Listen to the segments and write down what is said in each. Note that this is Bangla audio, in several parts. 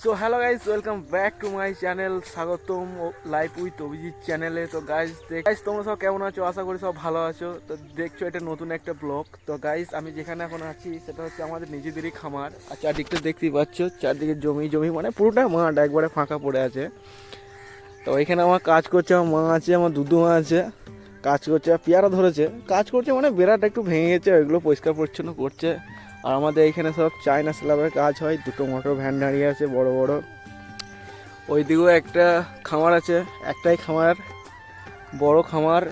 So hello guys, welcome back to my channel. স্বাগতম লাইভ উইথ অভিজিৎ চ্যানেলে। তো গাইস তোমরা সব কেমন আছো? আশা করি সব ভালো আছো। তো দেখছো এটা নতুন একটা ব্লগ। তো গাইস আমি যেখানে এখন আছি সেটা হচ্ছে আমাদের নিজেদেরই খামার। আর চারদিকটা দেখতেই পাচ্ছ, চারদিকে জমি জমি মানে পুরোটা মাঠ একবারে ফাঁকা পড়ে আছে। তো এখানে আমার কাজ করছে, আমার মা আছে, আমার দুদু মা আছে, কাজ করছে। পেয়ারা ধরেছে, কাজ করছে মানে বেড়াটা একটু ভেঙে গেছে, ওইগুলো পরিষ্কার পরিচ্ছন্ন করছে। আর আমাদের এখানে সব চায়না স্ল্যাবের কাজ হয়। দুটো মোটর ভ্যান দাঁড়িয়ে আছে বড় বড়। ওইদিকেও একটা খামার আছে, একটাই খামার, বড় খামার।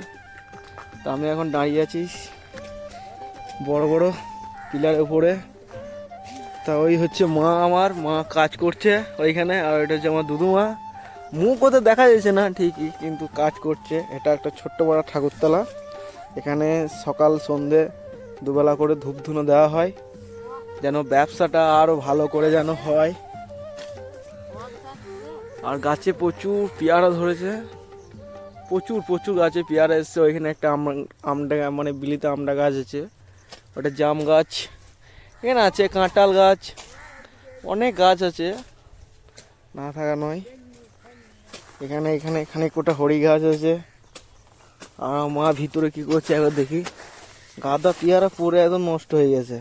তো আমি এখন দাঁড়িয়ে আছি বড় বড় পিলারের উপরে। তা ওই হচ্ছে মা, আমার মা কাজ করছে ওইখানে। আর ওইটা হচ্ছে আমার দুদুমা। মুখ ওদের দেখা যাচ্ছে না ঠিকই, কিন্তু কাজ করছে। এটা একটা ছোট্ট বড় ঠাকুরতলা। এখানে সকাল সন্ধে দুবেলা করে ধূপ ধুনো দেওয়া হয়, যেন ব্যবসাটা আরও ভালো করে যেন হয়। আর গাছে প্রচুর পেয়ারা ধরেছে, প্রচুর প্রচুর গাছে পেয়ারা এসছে। ওইখানে একটা আমডা মানে বিলিতে আমডা গাছ আছে, ওটা জাম গাছ। এখানে আছে কাঁঠাল গাছ, অনেক গাছ আছে, না থাকা নয়। এখানে এখানে এখানে কোটা হরি গাছ আছে। আর মা ভিতরে কি করছে একবার দেখি। গাদা পেয়ারা পরে একদম নষ্ট হয়ে গেছে।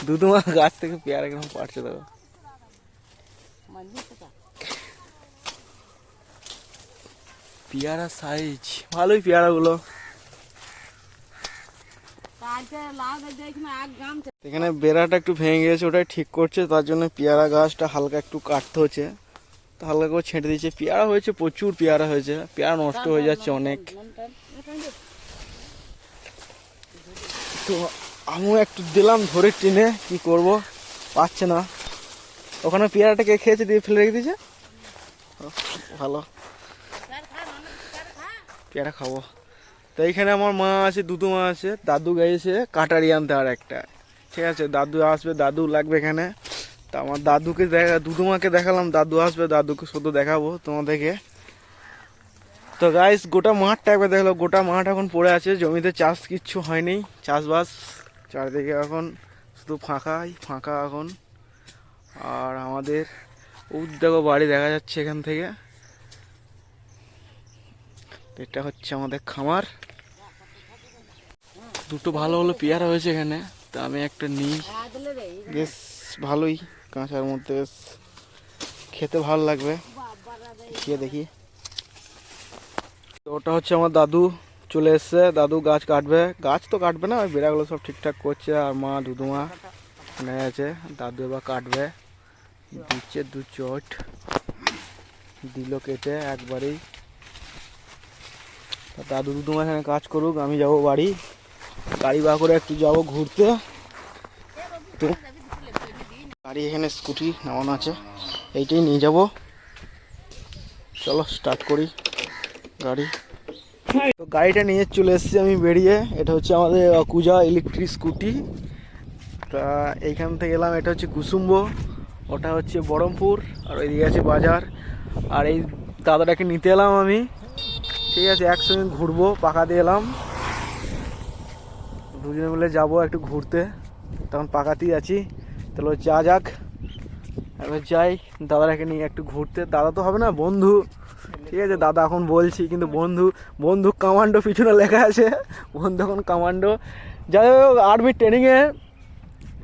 দুদুমা গাছ থেকে পেয়ারা কেমন পারছে দেখো। পেয়ারা সাইজ ভালোই, পেয়ারাগুলো। এখানে বেড়াটা একটু ভেঙে গেছে, ওটাই ঠিক করছে। তার জন্য পেয়ারা গাছটা হালকা একটু কাটতে হচ্ছে, তো হালকা করে ছেঁটে দিচ্ছে। পেয়ারা হয়েছে, প্রচুর পেয়ারা হয়েছে, পেয়ারা নষ্ট হয়ে যাচ্ছে অনেক। তো আমিও একটু দিলাম ধরে টেনে, কি করব, পাচ্ছে না। ওখানে পেয়ারাটাকে খেয়েছে, দিয়ে ফেলে রেখে দিয়েছে। ভালো, পেয়ারা খাবো। তো এইখানে আমার মা আছে, দুদু মা আছে, দাদু গেছে কাটারি আনতে আর একটা। ঠিক আছে, দাদু আসবে, দাদু লাগবে এখানে। তা আমার দাদুকে দুদুমাকে দেখালাম, দাদু আসবে, দাদুকে শুধু দেখাবো তোমাদেরকে। তো গাইস গোটা মাঠটা একবার দেখলো, গোটা মাঠ এখন পড়ে আছে, জমিতে চাষ কিচ্ছু হয়নি, চাষবাস। চারিদিকে এখন শুধু ফাঁকাই ফাঁকা এখন। আর আমাদের দেখো বাড়ি দেখা যাচ্ছে এখান থেকে। এটা হচ্ছে আমাদের খামার। দুটো ভালো ভালো পেয়ারা হয়েছে এখানে, তা আমি একটা নিই। বেশ ভালোই, কাঁচার মধ্যে বেশ খেতে ভালো লাগবে, খেয়ে দেখি। তো ওটা হচ্ছে আমার দাদু চলে এসছে, দাদু গাছ কাটবে। গাছ তো কাটবে না, ওই বেড়াগুলো সব ঠিকঠাক করছে। আর মা দুদুমা এখানে আছে, দাদু এবার কাটবে, দিচ্ছে 2 চট দিল কেটে একবারেই। দাদু দুদুমা এখানে কাজ করুক, আমি যাবো বাড়ি, গাড়ি বা করে একটু যাবো ঘুরতে। তো গাড়ি এখানে স্কুটি নামানো আছে, এইটাই নিয়ে যাব। চলো স্টার্ট করি গাড়ি। তো গাড়িটা নিয়ে চলে এসেছি আমি বেরিয়ে। এটা হচ্ছে আমাদের কুজা ইলেকট্রিক স্কুটি। তা এইখান থেকে এলাম, এটা হচ্ছে কুসুম্ব, ওটা হচ্ছে বহরমপুর, আর ওইদিকে আছে বাজার। আর এই দাদাটাকে নিতে এলাম আমি। ঠিক আছে, একসঙ্গে ঘুরবো, পাকা দিয়ে এলাম, দুজনে মিলে যাবো একটু ঘুরতে। তখন পাকাতেই আছি, তাহলে যা যাক, এবার যাই দাদাটাকে নিয়ে একটু ঘুরতে। দাদা তো হবে না, বন্ধু। ঠিক আছে, দাদা এখন বলছি, কিন্তু বন্ধু, বন্ধু কমান্ডো পিছনে লেখা আছে, বন্ধু এখন কমান্ডো। যাই হোক, আর্মির ট্রেনিংয়ে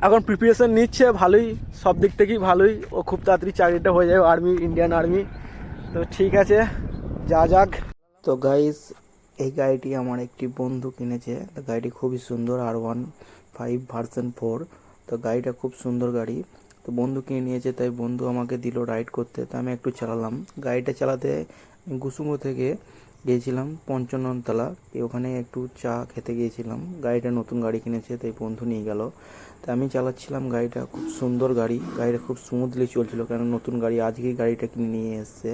এখন প্রিপারেশন নিচ্ছে, ভালোই, সব দিক থেকেই ভালোই। ও খুব তাড়াতাড়ি চাকরিটা হয়ে যাবে, আর্মি, ইন্ডিয়ান আর্মি। তো ঠিক আছে, যা যাক। তো গাইস, এই গাড়িটি আমার একটি বন্ধু কিনেছে। তো গাড়িটি খুবই সুন্দর, R15 ভার্সন 4। তো গাড়িটা খুব সুন্দর গাড়ি। তো বন্ধু কিনে নিয়েছে, তাই বন্ধু আমাকে দিল রাইড করতে। তো আমি একটু চালালাম। গাড়িটা চালাতে কুসুম থেকে গিয়েছিলাম 55 তলা, ওখানে একটু চা খেতে গিয়েছিলাম। গাড়িটা নতুন গাড়ি কিনেছে, তাই বন্ধু নিয়ে গেল। তো আমি চালাচ্ছিলাম গাড়িটা, খুব সুন্দর গাড়ি। গাড়িটা খুব স্মুথলি চলছিল, কারণ নতুন গাড়ি, আজকেই গাড়িটা কিনে নিয়ে এসছে।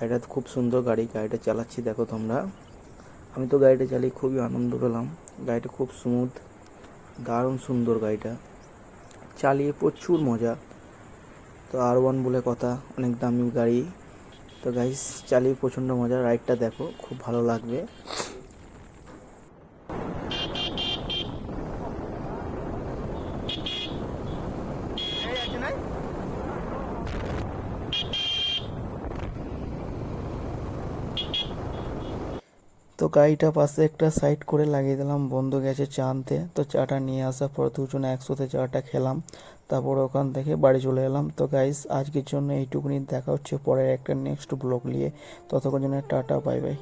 এটা খুব সুন্দর গাড়ি, গাড়িটা চালাচ্ছি দেখো তোমরা। আমি তো গাড়িটা চালিয়ে খুবই আনন্দ পেলাম। গাড়িটা খুব স্মুথ, দারুণ সুন্দর গাড়িটা, চালিয়ে প্রচুর মজা। তো R1 বলে কথা, অনেক দামি গাড়ি। তো গাইস, চালিয়ে প্রচণ্ড মজা, রাইডটা দেখো, খুব ভালো লাগবে। তো গাড়িটা পাশে একটা সাইড করে লাগিয়ে দিলাম, বন্ধু গেছে চা আনতে। তো চাটা নিয়ে আসার পর দুজনে একসাথে চাটা খেলাম, তারপর ওখান থেকে বাড়ি চলে এলাম। তো গাইস আজকের জন্য এইটুকুনি, দেখা হচ্ছে পরের একটা নেক্সট ব্লগ নিয়ে। ততক্ষণ জন্য টাটা, বাই বাই।